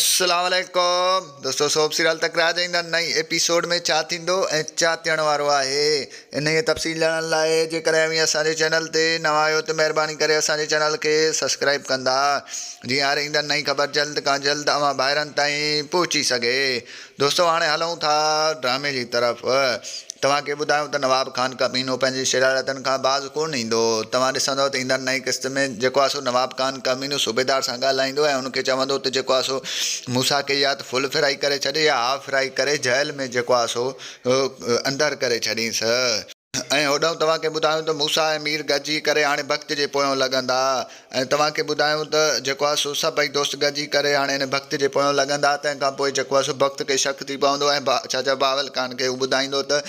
अस्सलाम वालेकुम दोस्तों, सोप सीरियल तक राह जाईंदा नई एपिसोड में छा थींदो ऐं छा थियण वारो आहे। इन जी तफ़सील ॼाणण लाइ जेकर अवी असांजे चैनल ते नवां आहियो त महिरबानी करे असांजे चैनल खे सब्सक्राइब कंदा, जीअं हर ईंदड़ नई ख़बर जल्द खां जल्द अवां ॿाहिरनि ताईं पहुची सघे। दोस्तों हाणे हलूं था ड्रामे जी तरफ़। तव्हांखे ॿुधायूं त नवाब ख़ान कमीनो पंहिंजी शरारतनि खां बाज़ कोन ईंदो। तव्हां ॾिसंदव त ईंदड़ नई क़िस्त में जेको आहे सो नवाब ख़ान कमीनो सूबेदार सां ॻाल्हाईंदो ऐं उनखे चवंदो त जेको आहे सो मूसा खे या त फुल फ्राई करे छॾे या हाफ फ्राई करे जेल में जेको आहे सो अंदरि करे छॾींसि। ऐं होॾां तव्हांखे ॿुधायूं त मूसा ऐं मीर गॾिजी करे हाणे भक्त जे पोयों लॻंदा। ऐं तव्हांखे ॿुधायूं त जेको आहे सो सभई दोस्त गॾिजी करे हाणे हिन भक्त जे पोयों लॻंदा। तंहिंखां पोइ जेको आहे सो भक्त खे शक थी पवंदो ऐं चाचा बावल ख़ान खे हू ॿुधाईंदो त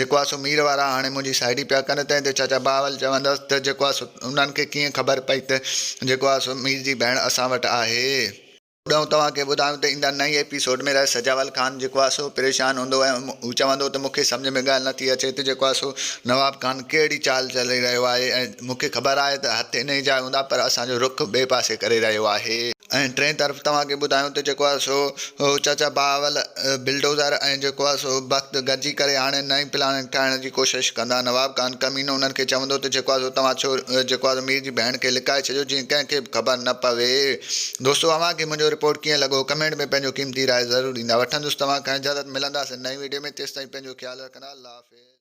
जेको आहे सो मीर वारा हाणे मुंहिंजी साहेड़ी पिया कनि। तंहिं ते चाचा बावल चवंदसि त जेको आहे सो उन्हनि खे कीअं ख़बर पई त जेको आहे सो मीर जी भेण असां वटि आहे। होॾां तव्हांखे ॿुधायूं त ईंदड़ नई एपिसोड में रहे सजावल ख़ान जेको आहे सो परेशान हूंदो ऐं हू चवंदो त मूंखे सम्झ में ॻाल्हि नथी अचे त जेको आहे सो नवाब ख़ान कहिड़ी चाल चली रहियो आहे ऐं मूंखे ख़बर आहे त हथ इन जा हूंदा पर असांजो रुख ॿिए पासे करे रहियो आहे। ऐं टे तरफ़ तव्हांखे ॿुधायूं त जेको आहे सो चाचा बावल बिल्डोज़र ऐं जेको आहे सो भक्त गॾिजी करे हाणे नई प्लान ठाहिण जी कोशिशि कंदा। नवाब ख़ान कमीनो उन्हनि खे चवंदो त जेको आहे सो तव्हां छो जेको आहे मीर जी भेण खे लिकाए छॾियो जीअं कंहिंखे बि ख़बर न पवे। दोस्तों अव्हांखे मुंहिंजो रिपोर्ट कीअं लॻो कमेंट में पंहिंजो क़ीमती राय ज़रूरु ॾींदा। वठंदुसि तव्हां खां इजाज़त, मिलंदासीं नई वीडियो में। तेसिताईं पंहिंजो ख़्यालु रखंदा। अल्लाह हाफ़िज़।